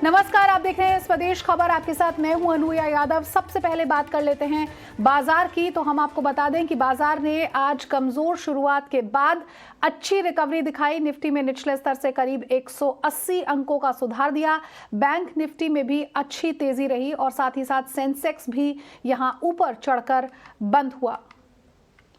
नमस्कार, आप देख रहे हैं स्वदेश खबर। आपके साथ मैं हूं अनुया यादव। सबसे पहले बात कर लेते हैं बाजार की। तो हम आपको बता दें कि बाजार ने आज कमजोर शुरुआत के बाद अच्छी रिकवरी दिखाई। निफ्टी में निचले स्तर से करीब 180 अंकों का सुधार दिया। बैंक निफ्टी में भी अच्छी तेजी रही और साथ ही साथ सेंसेक्स भी यहां ऊपर चढ़कर बंद हुआ।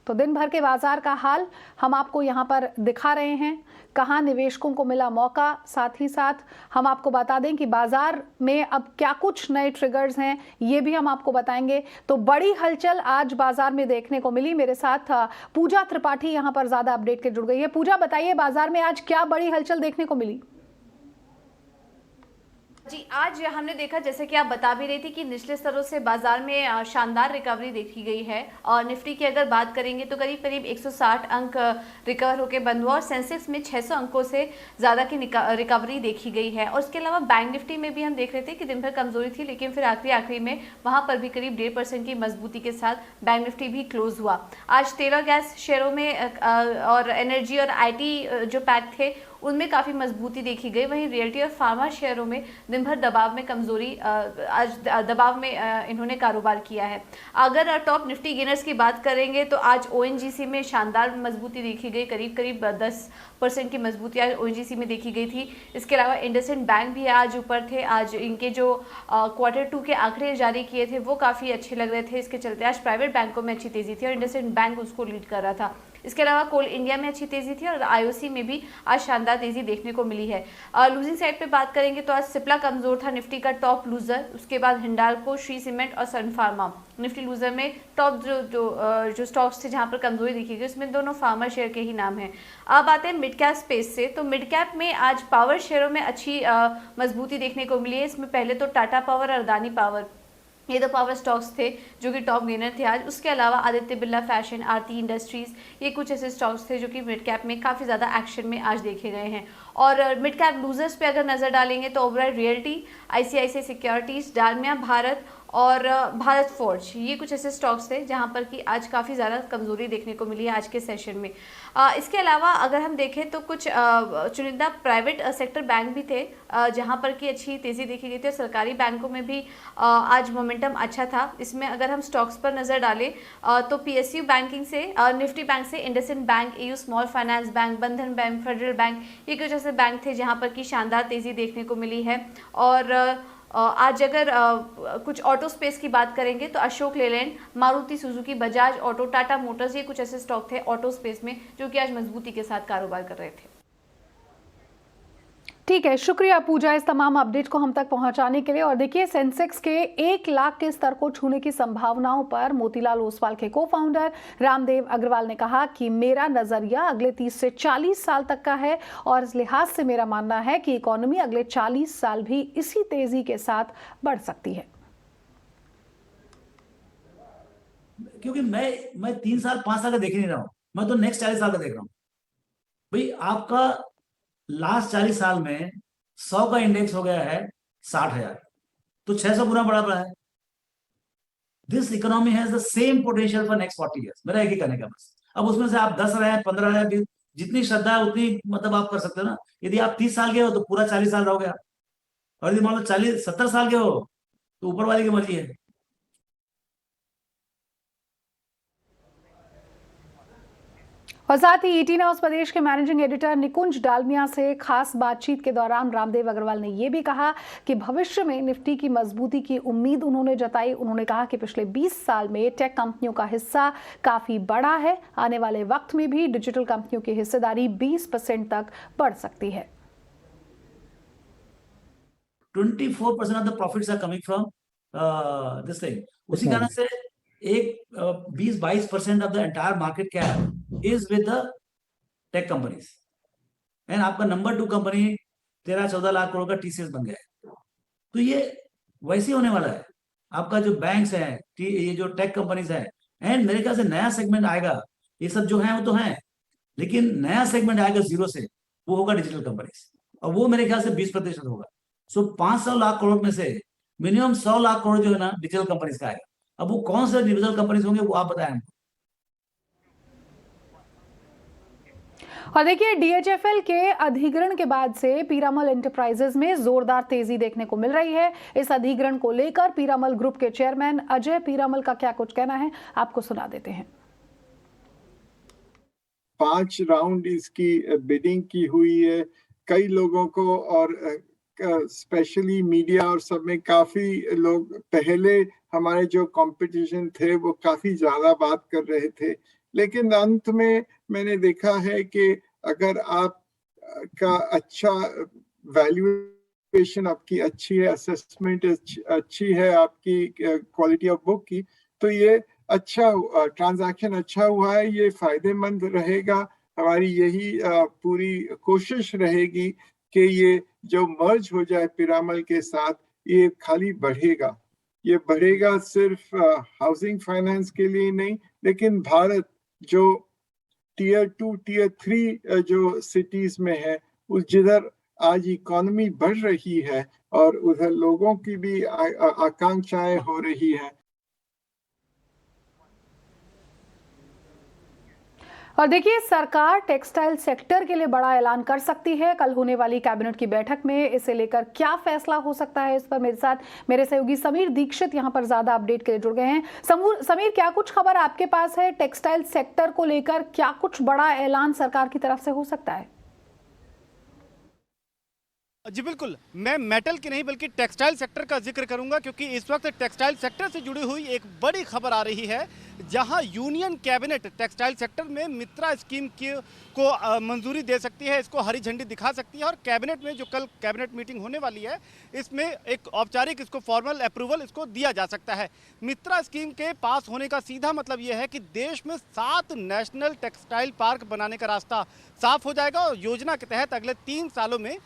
तो दिन भर के बाजार का हाल हम आपको यहां पर दिखा रहे हैं, कहां निवेशकों को मिला मौका। साथ ही साथ हम आपको बता दें कि बाजार में अब क्या कुछ नए ट्रिगर्स हैं, ये भी हम आपको बताएंगे। तो बड़ी हलचल आज बाजार में देखने को मिली। मेरे साथ पूजा त्रिपाठी यहां पर ज्यादा अपडेट के जुड़ गई है। पूजा, बताइए बाजार में आज क्या बड़ी हलचल देखने को मिली? जी, आज हमने देखा, जैसे कि आप बता भी रही थी, कि निचले स्तरों से बाजार में शानदार रिकवरी देखी गई है। और निफ्टी की अगर बात करेंगे तो करीब करीब 160 अंक रिकवर होकर बंद हुआ और सेंसेक्स में 600 अंकों से ज़्यादा की रिकवरी देखी गई है। और उसके अलावा बैंक निफ्टी में भी हम देख रहे थे कि दिन भर कमजोरी थी, लेकिन फिर आखिरी में वहाँ पर भी करीब 1.5% की मजबूती के साथ बैंक निफ्टी भी क्लोज हुआ। आज तेल और गैस शेयरों में और एनर्जी और IT जो पैक थे उनमें काफ़ी मजबूती देखी गई। वहीं रियल्टी और फार्मा शेयरों में दिन भर दबाव में कमजोरी, आज दबाव में इन्होंने कारोबार किया है। अगर टॉप निफ्टी गेनर्स की बात करेंगे तो आज ONGC में शानदार मजबूती देखी गई। करीब करीब 10% की मजबूती आज ONGC में देखी गई थी। इसके अलावा इंडसइंड बैंक भी आज ऊपर थे। आज इनके जो Q2 के आंकड़े जारी किए थे वो काफ़ी अच्छे लग रहे थे। इसके चलते आज प्राइवेट बैंकों में अच्छी तेजी थी और इंडसइंड बैंक उसको लीड कर रहा था। इसके अलावा कोल इंडिया में अच्छी तेजी थी और IOC में भी आज शानदार तेजी देखने को मिली है। लूजिंग साइड पे बात करेंगे तो आज सिप्ला कमजोर था, निफ्टी का टॉप लूजर। उसके बाद हिंडाल्को, श्री सीमेंट और सन फार्मा निफ्टी लूजर में टॉप जो स्टॉक्स थे जहां पर कमजोरी देखी गई, उसमें दोनों फार्मा शेयर के ही नाम हैं। अब आते हैं मिड कैप स्पेस से। तो मिड कैप में आज पावर शेयरों में अच्छी मजबूती देखने को मिली है। इसमें पहले तो टाटा पावर और अदानी पावर, ये दो पावर स्टॉक्स थे जो कि टॉप गेनर थे आज। उसके अलावा आदित्य बिरला फैशन, आरती इंडस्ट्रीज, ये कुछ ऐसे स्टॉक्स थे जो कि मिड कैप में काफ़ी ज़्यादा एक्शन में आज देखे गए हैं। और मिड कैप लूजर्स पे अगर नज़र डालेंगे तो Oberoi realty, ICICI securities, Dalmia Bharat और भारत फोर्ज, ये कुछ ऐसे स्टॉक्स थे जहां पर कि आज काफ़ी ज़्यादा कमजोरी देखने को मिली है आज के सेशन में। इसके अलावा अगर हम देखें तो कुछ चुनिंदा प्राइवेट सेक्टर बैंक भी थे जहां पर कि अच्छी तेज़ी देखी गई थी। सरकारी बैंकों में भी आज मोमेंटम अच्छा था। इसमें अगर हम स्टॉक्स पर नज़र डालें तो PSU बैंकिंग से, निफ्टी बैंक से IndusInd bank, AU small finance bank, बंधन बैंक, फेडरल बैंक, ये कुछ ऐसे बैंक थे जहां पर कि शानदार तेज़ी देखने को मिली है। और आज अगर कुछ ऑटो स्पेस की बात करेंगे तो Ashok Leyland, Maruti Suzuki, Bajaj auto, Tata Motors, ये कुछ ऐसे स्टॉक थे ऑटो स्पेस में जो कि आज मजबूती के साथ कारोबार कर रहे थे। ठीक है, शुक्रिया पूजा इस तमाम अपडेट को हम तक पहुंचाने के लिए। और देखिए, सेंसेक्स के 1 लाख के स्तर को छूने की संभावनाओं पर मोतीलाल ओसवाल के को-फाउंडर रामदेव अग्रवाल ने कहा कि मेरा नजरिया अगले 30 से 40 साल तक का है और इस लिहाज से मेरा मानना है कि इकोनॉमी अगले 40 साल भी इसी तेजी के साथ बढ़ सकती है। क्योंकि मैं 3 साल 5 साल का देख नहीं रहा हूं, मैं तो नेक्स्ट 40 साल का देख रहा हूं। भाई, आपका लास्ट 40 साल में 100 का इंडेक्स हो गया है 60,000, तो 600 गुना बड़ा बड़ा है। This economy has the same potential for next 40 years. मेरा एक ही कहने का बस। अब उसमें से आप 10 रहे, 15 रहे, जितनी श्रद्धा है उतनी मतलब आप कर सकते हो ना। यदि आप 30 साल के हो तो पूरा 40 साल रहोगे आप, और यदि मान लो 70 साल के हो तो ऊपर वाले की मर्जी है। और साथ ही ET न्यूज प्रदेश के मैनेजिंग एडिटर निकुंज डालमिया से खास बातचीत के दौरान रामदेव अग्रवाल ने यह भी कहा कि भविष्य में निफ्टी की मजबूती की उम्मीद उन्होंने जताई। उन्होंने कहा कि पिछले 20 साल में टेक कंपनियों का हिस्सा काफी बढ़ा है। आने वाले वक्त में भी डिजिटल कंपनियों की हिस्सेदारी 20% तक बढ़ सकती है। 24% of the profits are coming from this thing. उसी कारण से एक 20-22% of the entire market cap is with the tech companies. And आपका नंबर 2 कंपनी 13-14 लाख करोड़ का TCS बन गया है। तो ये वैसे होने वाला है। आपका जो बैंक्स है, ये जो टेक कंपनीज है, एंड मेरे ख्याल से नया सेगमेंट आएगा। ये सब जो है वो तो है, लेकिन नया सेगमेंट आएगा जीरो से, वो होगा डिजिटल कंपनीज, और वो मेरे ख्याल से 20% होगा। सो 500 लाख करोड़ में से मिनिमम 100 लाख करोड़ जो है ना डिजिटल कंपनीज का आएगा। अब वो कौन से डिजिटल कंपनीज होंगे वो आप बताएं हमको। और देखिए DHFL के अधिग्रहण के बाद से पीरामल एंटरप्राइजेज में जोरदार तेजी देखने को मिल रही है। इस अधिग्रहण को लेकर पीरामल ग्रुप के चेयरमैन अजय पीरामल का क्या कुछ कहना है, आपको सुना देते हैं। 5 राउंड इसकी बिडिंग की हुई है। कई लोगों को और स्पेशली मीडिया और सब में काफी लोग, पहले हमारे जो कंपटीशन थे वो काफी ज्यादा बात कर रहे थे, लेकिन अंत में मैंने देखा है कि अगर आप का अच्छा वैल्यूएशन आपकी अच्छी है, असेसमेंट अच्छी है आपकी क्वालिटी ऑफ बुक की, तो ये अच्छा ट्रांजैक्शन अच्छा हुआ है, ये फायदेमंद रहेगा। हमारी यही पूरी कोशिश रहेगी कि ये जो मर्ज हो जाए पीरामल के साथ, ये खाली बढ़ेगा। ये बढ़ेगा सिर्फ हाउसिंग फाइनेंस के लिए नहीं, लेकिन भारत जो टियर 2 टियर 3 जो सिटीज में है, उस जिधर आज इकोनॉमी बढ़ रही है और उधर लोगों की भी आकांक्षाएं हो रही है। और देखिए, सरकार टेक्सटाइल सेक्टर के लिए बड़ा ऐलान कर सकती है। कल होने वाली कैबिनेट की बैठक में इसे लेकर क्या फैसला हो सकता है, इस पर मेरे साथ मेरे सहयोगी समीर दीक्षित यहां पर ज्यादा अपडेट के लिए जुड़ गए हैं। समीर, क्या कुछ खबर आपके पास है टेक्सटाइल सेक्टर को लेकर? क्या कुछ बड़ा ऐलान सरकार की तरफ से हो सकता है? जी बिल्कुल, मैं मेटल की नहीं बल्कि टेक्सटाइल सेक्टर का जिक्र करूंगा, क्योंकि इस वक्त टेक्सटाइल सेक्टर से जुड़ी हुई एक बड़ी खबर आ रही है, जहां यूनियन कैबिनेट टेक्सटाइल सेक्टर में मित्रा स्कीम को मंजूरी दे सकती है, इसको हरी झंडी दिखा सकती है। और कैबिनेट में जो कल कैबिनेट मीटिंग होने वाली है, इसमें एक औपचारिक इसको फॉर्मल अप्रूवल इसको दिया जा सकता है। मित्रा स्कीम के पास होने का सीधा मतलब यह है कि देश में 7 नेशनल टेक्सटाइल पार्क बनाने का रास्ता साफ हो जाएगा और योजना के तहत अगले 3 सालों में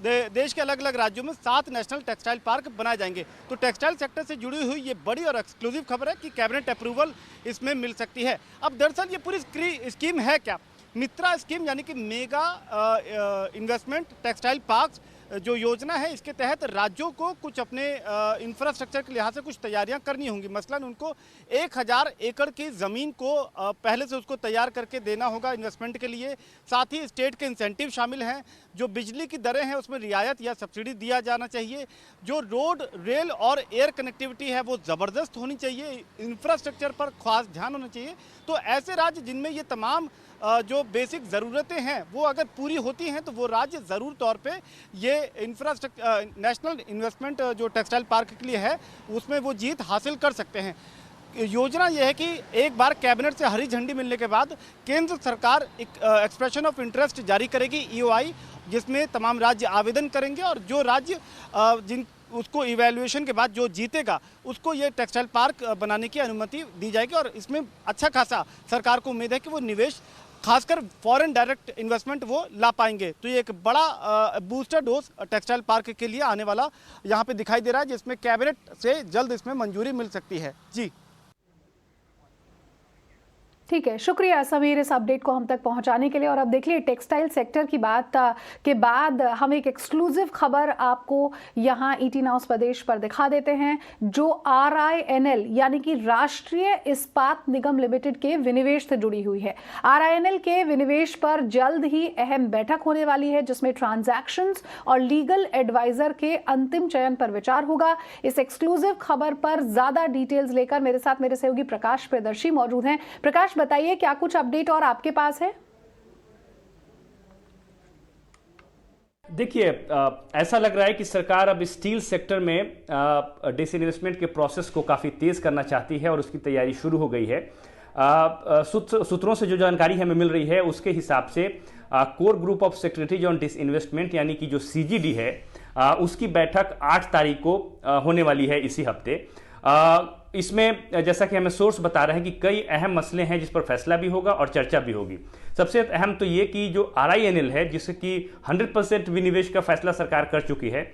देश के अलग अलग राज्यों में 7 नेशनल टेक्सटाइल पार्क बनाए जाएंगे। तो टेक्सटाइल सेक्टर से जुड़ी हुई ये बड़ी और एक्सक्लूसिव खबर है कि कैबिनेट अप्रूवल इसमें मिल सकती है। अब दरअसल ये पूरी स्कीम है क्या? मित्रा स्कीम यानी कि मेगा इन्वेस्टमेंट टेक्सटाइल पार्क जो योजना है, इसके तहत राज्यों को कुछ अपने इंफ्रास्ट्रक्चर के लिहाज से कुछ तैयारियां करनी होंगी। मसलन उनको 1000 एकड़ की ज़मीन को पहले से उसको तैयार करके देना होगा इन्वेस्टमेंट के लिए। साथ ही स्टेट के इंसेंटिव शामिल हैं, जो बिजली की दरें हैं उसमें रियायत या सब्सिडी दिया जाना चाहिए। जो रोड, रेल और एयर कनेक्टिविटी है वो ज़बरदस्त होनी चाहिए, इंफ्रास्ट्रक्चर पर खास ध्यान होना चाहिए। तो ऐसे राज्य जिनमें ये तमाम जो बेसिक ज़रूरतें हैं वो अगर पूरी होती हैं, तो वो राज्य ज़रूर तौर पे ये इंफ्रास्ट्रक्चर नेशनल इन्वेस्टमेंट जो टेक्सटाइल पार्क के लिए है उसमें वो जीत हासिल कर सकते हैं। योजना यह है कि एक बार कैबिनेट से हरी झंडी मिलने के बाद केंद्र सरकार एक एक्सप्रेशन ऑफ इंटरेस्ट जारी करेगी, EOI, जिसमें तमाम राज्य आवेदन करेंगे और जो राज्य उसको इवैल्यूएशन के बाद जो जीतेगा उसको ये टेक्सटाइल पार्क बनाने की अनुमति दी जाएगी। और इसमें अच्छा खासा सरकार को उम्मीद है कि वो निवेश, खासकर फॉरेन डायरेक्ट इन्वेस्टमेंट वो ला पाएंगे। तो ये एक बड़ा बूस्टर डोज टेक्सटाइल पार्क के लिए आने वाला यहाँ पे दिखाई दे रहा है, जिसमें कैबिनेट से जल्द इसमें मंजूरी मिल सकती है। जी ठीक है, शुक्रिया समीर इस अपडेट को हम तक पहुंचाने के लिए। और अब देख लिए, टेक्सटाइल सेक्टर की बात के बाद हम एक एक्सक्लूसिव खबर आपको यहां ET नाउ स्वदेश पर दिखा देते हैं, जो RINL यानी कि राष्ट्रीय इस्पात निगम लिमिटेड के विनिवेश से जुड़ी हुई है। RINL के विनिवेश पर जल्द ही अहम बैठक होने वाली है, जिसमें ट्रांजैक्शंस और लीगल एडवाइजर के अंतिम चयन पर विचार होगा। इस एक्सक्लूसिव खबर पर ज्यादा डिटेल्स लेकर मेरे साथ मेरे सहयोगी प्रकाश प्रियदर्शी मौजूद हैं। प्रकाश, बताइए क्या कुछ अपडेट और आपके पास है? देखिए, ऐसा लग रहा है कि सरकार अब स्टील सेक्टर में डिसइन्वेस्टमेंट के प्रोसेस को काफ़ी तेज़ करना चाहती है और उसकी तैयारी शुरू हो गई है। सूत्रों से जो जानकारी हमें मिल रही है उसके हिसाब से core group of secretaries on disinvestment यानी कि जो CGD है, उसकी बैठक 8 तारीख को होने वाली है, इसी हफ्ते। इसमें जैसा कि हमें सोर्स बता रहे हैं कि कई अहम मसले हैं जिस पर फैसला भी होगा और चर्चा भी होगी। सबसे अहम तो ये कि जो RINL है, जिसकी 100% विनिवेश का फैसला सरकार कर चुकी है,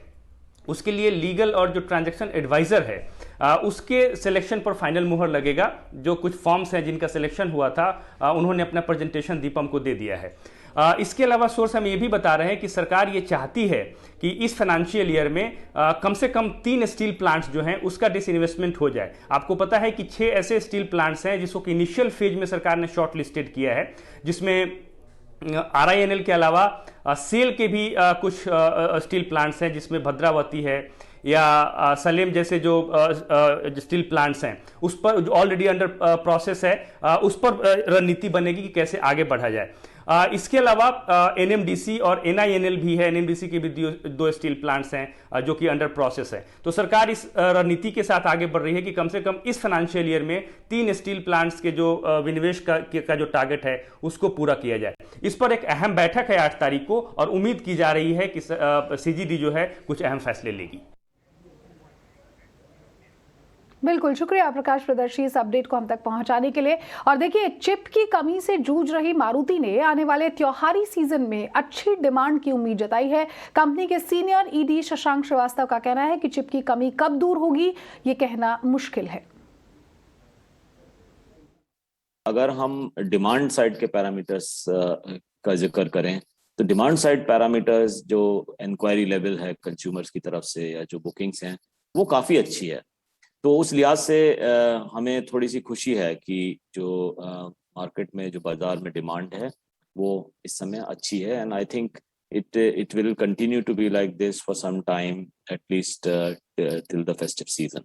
उसके लिए लीगल और जो ट्रांजैक्शन एडवाइजर है उसके सिलेक्शन पर फाइनल मुहर लगेगा। जो कुछ फॉर्म्स हैं जिनका सिलेक्शन हुआ था, उन्होंने अपना प्रेजेंटेशन दीपम को दे दिया है। इसके अलावा सोर्स हमें ये भी बता रहे हैं कि सरकार ये चाहती है कि इस फाइनेंशियल ईयर में कम से कम 3 स्टील प्लांट्स जो हैं उसका डिसइन्वेस्टमेंट हो जाए। आपको पता है कि 6 ऐसे स्टील प्लांट्स हैं जिसको कि इनिशियल फेज में सरकार ने शॉर्ट लिस्टेड किया है, जिसमें RINL के अलावा सेल के भी कुछ स्टील प्लांट्स हैं, जिसमें भद्रावती है या सलेम जैसे जो स्टील प्लांट्स हैं, उस पर जो ऑलरेडी अंडर प्रोसेस है, उस पर रणनीति बनेगी कि कैसे आगे बढ़ा जाए। इसके अलावा NMDC और NINL भी है। NMDC के भी दो स्टील प्लांट्स हैं जो कि अंडर प्रोसेस है। तो सरकार इस रणनीति के साथ आगे बढ़ रही है कि कम से कम इस फाइनेंशियल ईयर में 3 स्टील प्लांट्स के जो विनिवेश का जो टारगेट है उसको पूरा किया जाए। इस पर एक अहम बैठक है 8 तारीख को, और उम्मीद की जा रही है कि CGD जो है कुछ अहम फैसले लेगी। बिल्कुल, शुक्रिया प्रकाश प्रदर्शी इस अपडेट को हम तक पहुंचाने के लिए। और देखिए, चिप की कमी से जूझ रही मारुति ने आने वाले त्योहारी सीजन में अच्छी डिमांड की उम्मीद जताई है। कंपनी के सीनियर ED शशांक श्रीवास्तव का कहना है कि चिप की कमी कब दूर होगी, ये कहना मुश्किल है। अगर हम डिमांड साइड के पैरामीटर्स का जिक्र करें तो डिमांड साइड पैरामीटर्स जो इंक्वायरी लेवल है कंज्यूमर्स की तरफ से या जो बुकिंग्स हैं वो काफ़ी अच्छी है। तो उस लिहाज से हमें थोड़ी सी खुशी है कि जो मार्केट में जो बाजार में डिमांड है वो इस समय अच्छी है, and I think it will continue to be like this for some time, at least till the festive season.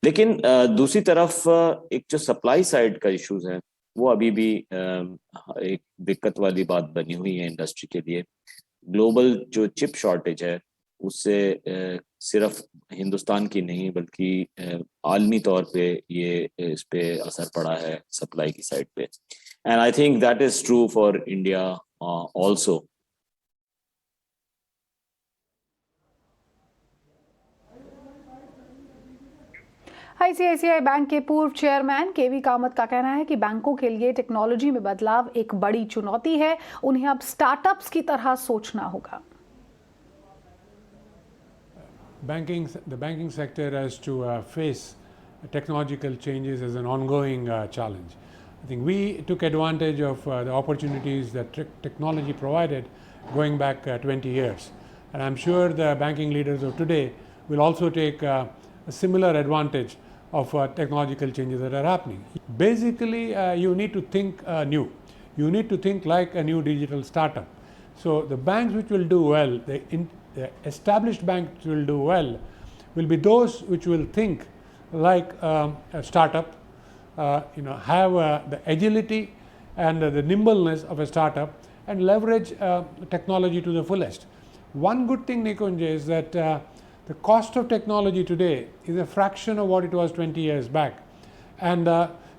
लेकिन दूसरी तरफ एक जो सप्लाई साइड का इश्यूज है वो अभी भी एक दिक्कत वाली बात बनी हुई है इंडस्ट्री के लिए। ग्लोबल जो चिप शॉर्टेज है उससे सिर्फ हिंदुस्तान की नहीं बल्कि आलमी तौर पे ये इस पे असर पड़ा है सप्लाई की साइड पे, and I think that is true for India also. ICICI bank के पूर्व चेयरमैन KV कामत का कहना है कि बैंकों के लिए टेक्नोलॉजी में बदलाव एक बड़ी चुनौती है, उन्हें अब स्टार्टअप्स की तरह सोचना होगा। The banking sector has to face technological changes as an ongoing challenge. I think we took advantage of the opportunities that technology provided going back 20 years. And I'm sure the banking leaders of today will also take a similar advantage of technological changes that are happening. Basically, you need to think new. You need to think like a new digital startup. So the banks which will do well, the established banks will do well, will be those which will think like a startup, have the agility and the nimbleness of a startup and leverage technology to the fullest. One good thing, Nikunj, is that the cost of technology today is a fraction of what it was 20 years back. And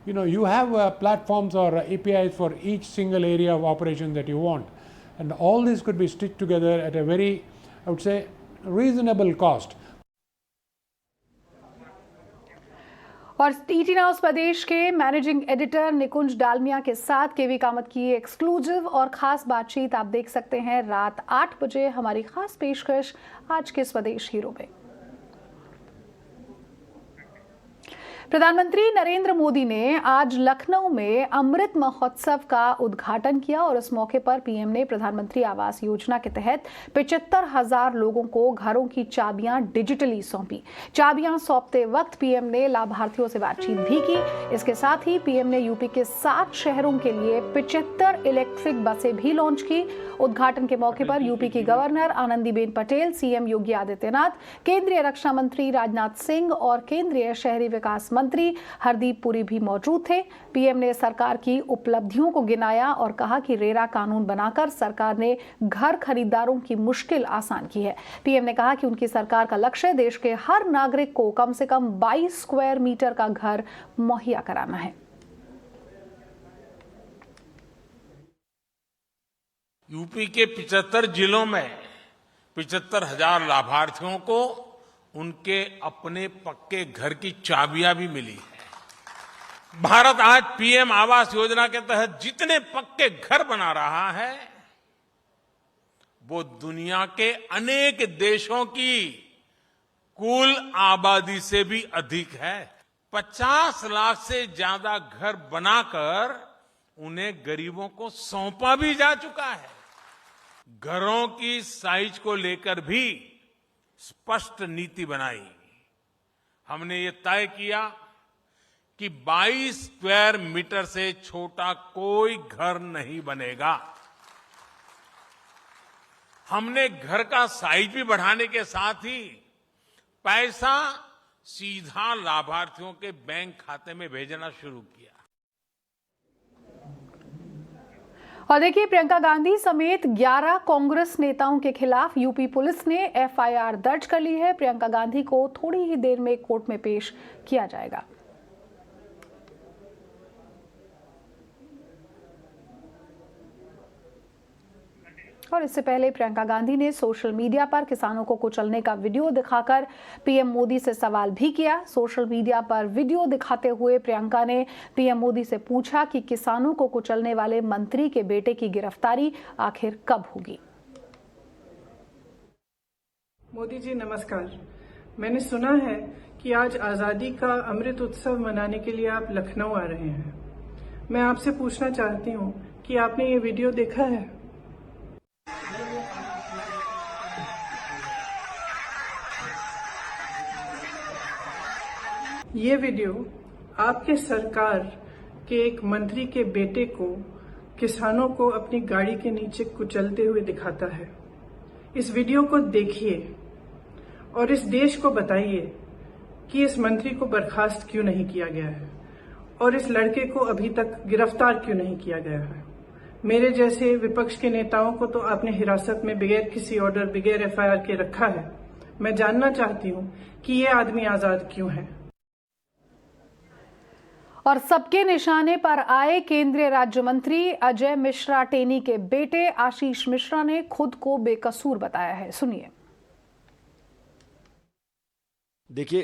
you have platforms or APIs for each single area of operation that you want. And all this could be stitched together at a very, I would say, reasonable cost. और ET news प्रदेश के managing editor निकुंज डालमिया के साथ KV Kamat की exclusive और खास बातचीत आप देख सकते हैं रात 8 बजे हमारी खास पेशकश आज के स्वदेश हीरो में। प्रधानमंत्री नरेंद्र मोदी ने आज लखनऊ में अमृत महोत्सव का उद्घाटन किया और इस मौके पर पीएम ने प्रधानमंत्री आवास योजना के तहत 75,000 लोगों को घरों की चाबियां डिजिटली सौंपी। चाबियां सौंपते वक्त पीएम ने लाभार्थियों से बातचीत भी की। इसके साथ ही पीएम ने यूपी के 7 शहरों के लिए 75 इलेक्ट्रिक बसें भी लॉन्च की। उद्घाटन के मौके पर यूपी की गवर्नर आनंदीबेन पटेल, सीएम योगी आदित्यनाथ, केंद्रीय रक्षा मंत्री राजनाथ सिंह और केंद्रीय शहरी विकास मंत्री हरदीप पुरी भी मौजूद थे। पीएम ने सरकार की उपलब्धियों को गिनाया और कहा कि रेरा कानून बनाकर सरकार ने घर खरीदारों की मुश्किल आसान की है। पीएम ने कहा कि उनकी सरकार का लक्ष्य देश के हर नागरिक को कम से कम 22 स्क्वायर मीटर का घर मुहैया कराना है। यूपी के 75 जिलों में 75,000 लाभार्थियों को उनके अपने पक्के घर की चाबियां भी मिली है। भारत आज पीएम आवास योजना के तहत जितने पक्के घर बना रहा है वो दुनिया के अनेक देशों की कुल आबादी से भी अधिक है। 50 लाख से ज्यादा घर बनाकर उन्हें गरीबों को सौंपा भी जा चुका है। घरों की साइज को लेकर भी स्पष्ट नीति बनाई। हमने ये तय किया कि 22 स्क्वायर मीटर से छोटा कोई घर नहीं बनेगा। हमने घर का साइज भी बढ़ाने के साथ ही पैसा सीधा लाभार्थियों के बैंक खाते में भेजना शुरू किया। और देखिए, प्रियंका गांधी समेत 11 कांग्रेस नेताओं के खिलाफ यूपी पुलिस ने एफआईआर दर्ज कर ली है। प्रियंका गांधी को थोड़ी ही देर में कोर्ट में पेश किया जाएगा। और इससे पहले प्रियंका गांधी ने सोशल मीडिया पर किसानों को कुचलने का वीडियो दिखाकर पीएम मोदी से सवाल भी किया। सोशल मीडिया पर वीडियो दिखाते हुए प्रियंका ने पीएम मोदी से पूछा कि किसानों को कुचलने वाले मंत्री के बेटे की गिरफ्तारी आखिर कब होगी। मोदी जी नमस्कार। मैंने सुना है कि आज आजादी का अमृत उत्सव मनाने के लिए आप लखनऊ आ रहे हैं। मैं आपसे पूछना चाहती हूँ कि आपने ये वीडियो देखा है? ये वीडियो आपके सरकार के एक मंत्री के बेटे को किसानों को अपनी गाड़ी के नीचे कुचलते हुए दिखाता है। इस वीडियो को देखिए और इस देश को बताइए कि इस मंत्री को बर्खास्त क्यों नहीं किया गया है और इस लड़के को अभी तक गिरफ्तार क्यों नहीं किया गया है। मेरे जैसे विपक्ष के नेताओं को तो आपने हिरासत में बगैर किसी ऑर्डर, बगैर एफआईआर के रखा है। मैं जानना चाहती हूँ कि ये आदमी आजाद क्यों है। और सबके निशाने पर आए केंद्रीय राज्य मंत्री अजय मिश्रा टेनी के बेटे आशीष मिश्रा ने खुद को बेकसूर बताया है। सुनिए। देखिए,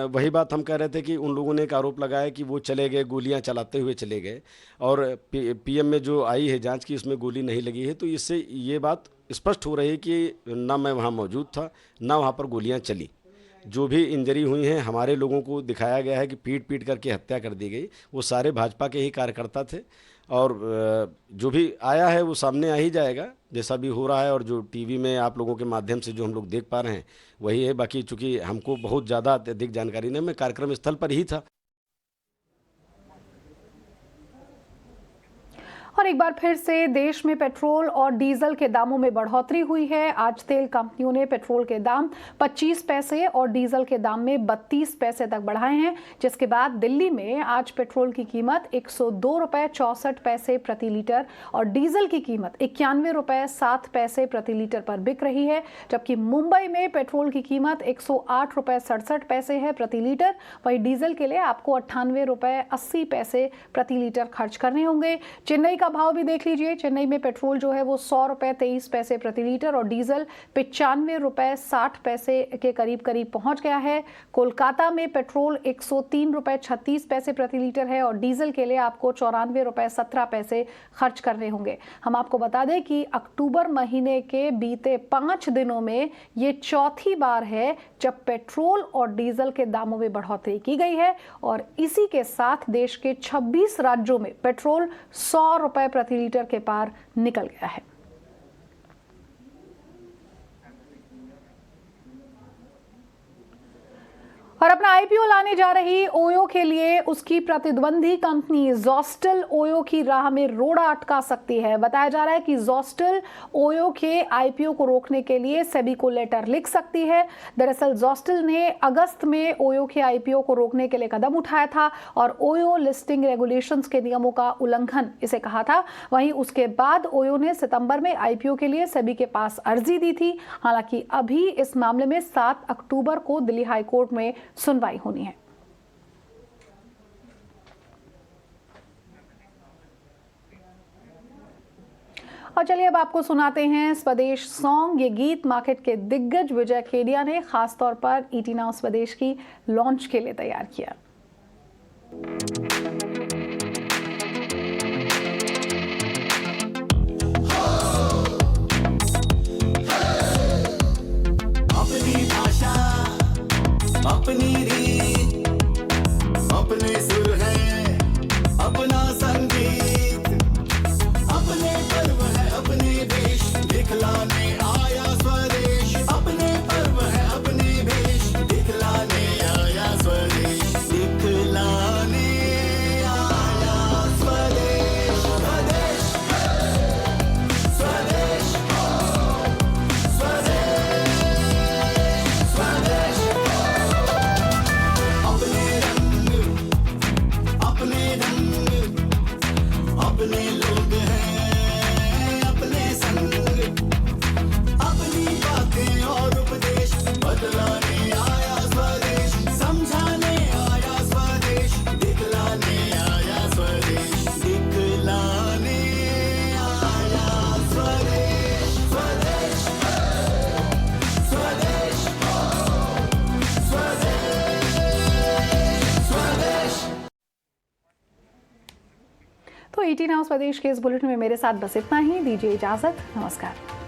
वही बात हम कह रहे थे कि उन लोगों ने एक आरोप लगाया कि वो चले गए, गोलियां चलाते हुए चले गए, और पीएम में जो आई है जांच की उसमें गोली नहीं लगी है। तो इससे ये बात स्पष्ट हो रही है कि ना मैं वहाँ मौजूद था, ना वहाँ पर गोलियां चली। जो भी इंजरी हुई हैं, हमारे लोगों को दिखाया गया है कि पीट पीट करके हत्या कर दी गई। वो सारे भाजपा के ही कार्यकर्ता थे, और जो भी आया है वो सामने आ ही जाएगा जैसा भी हो रहा है। और जो टीवी में आप लोगों के माध्यम से जो हम लोग देख पा रहे हैं वही है। बाकी चूंकि हमको बहुत ज़्यादा अधिक जानकारी नहीं, मैं कार्यक्रम स्थल पर ही था। और एक बार फिर से देश में पेट्रोल और डीजल के दामों में बढ़ोतरी हुई है। आज तेल कंपनियों ने पेट्रोल के दाम 25 पैसे और डीजल के दाम में 32 पैसे तक बढ़ाए हैं, जिसके बाद दिल्ली में आज पेट्रोल की कीमत 102 रुपए 64 पैसे प्रति लीटर और डीजल की कीमत 91 रुपए 7 पैसे प्रति लीटर पर बिक रही है। जबकि मुंबई में पेट्रोल की कीमत 108 रुपए 67 पैसे है प्रति लीटर। वहीं डीजल के लिए आपको 98 रुपए 80 पैसे प्रति लीटर खर्च करने होंगे। चेन्नई का भाव भी देख लीजिए। चेन्नई में पेट्रोल जो है वो 100 रुपए 23 पैसे प्रति लीटर और डीजल 95 रुपए 60 पैसे के करीब पहुंच गया है। कोलकाता में पेट्रोल 103 रुपए 36 पैसे प्रति लीटर है और डीजल के लिए आपको 94 रुपए 17 पैसे खर्च करने होंगे। हम आपको बता दें कि अक्टूबर महीने के बीते 5 दिनों में ये चौथी बार है जब पेट्रोल और डीजल के दामों में बढ़ोतरी की गई है और इसी के साथ देश के 26 राज्यों में पेट्रोल 100 रुपए प्रति लीटर के पार निकल गया है। और अपना आईपीओ लाने जा रही ओयो के लिए उसकी प्रतिद्वंदी कंपनी ज़ोस्टल ओयो की राह में रोड़ा अटका सकती है। बताया जा रहा है कि ज़ोस्टल ओयो के आईपीओ को रोकने के लिए सेबी को लेटर लिख सकती है। दरअसल ज़ोस्टल ने अगस्त में ओयो के आईपीओ को रोकने के लिए कदम उठाया था और ओयो लिस्टिंग रेगुलेशंस के नियमों का उल्लंघन इसे कहा था। वहीं उसके बाद ओयो ने सितंबर में आईपीओ के लिए सेबी के पास अर्जी दी थी। हालांकि अभी इस मामले में 7 अक्टूबर को दिल्ली हाई कोर्ट में सुनवाई होनी है। और चलिए अब आपको सुनाते हैं स्वदेश सॉन्ग। ये गीत मार्केट के दिग्गज विजय खेडिया ने खासतौर पर ईटी नाउ स्वदेश की लॉन्च के लिए तैयार किया। अपनी रीत, अपने सुर है, अपना संगीत, अपने पर्व है, अपने देश दिखलाने आया स्वदेश। अपने पर्व है, अपने देश दिखलाने आया स्वदेश। दिखलाने दोस्तों 18 हाउस प्रदेश के इस बुलेटिन में मेरे साथ बस इतना ही। दीजिए इजाजत, नमस्कार।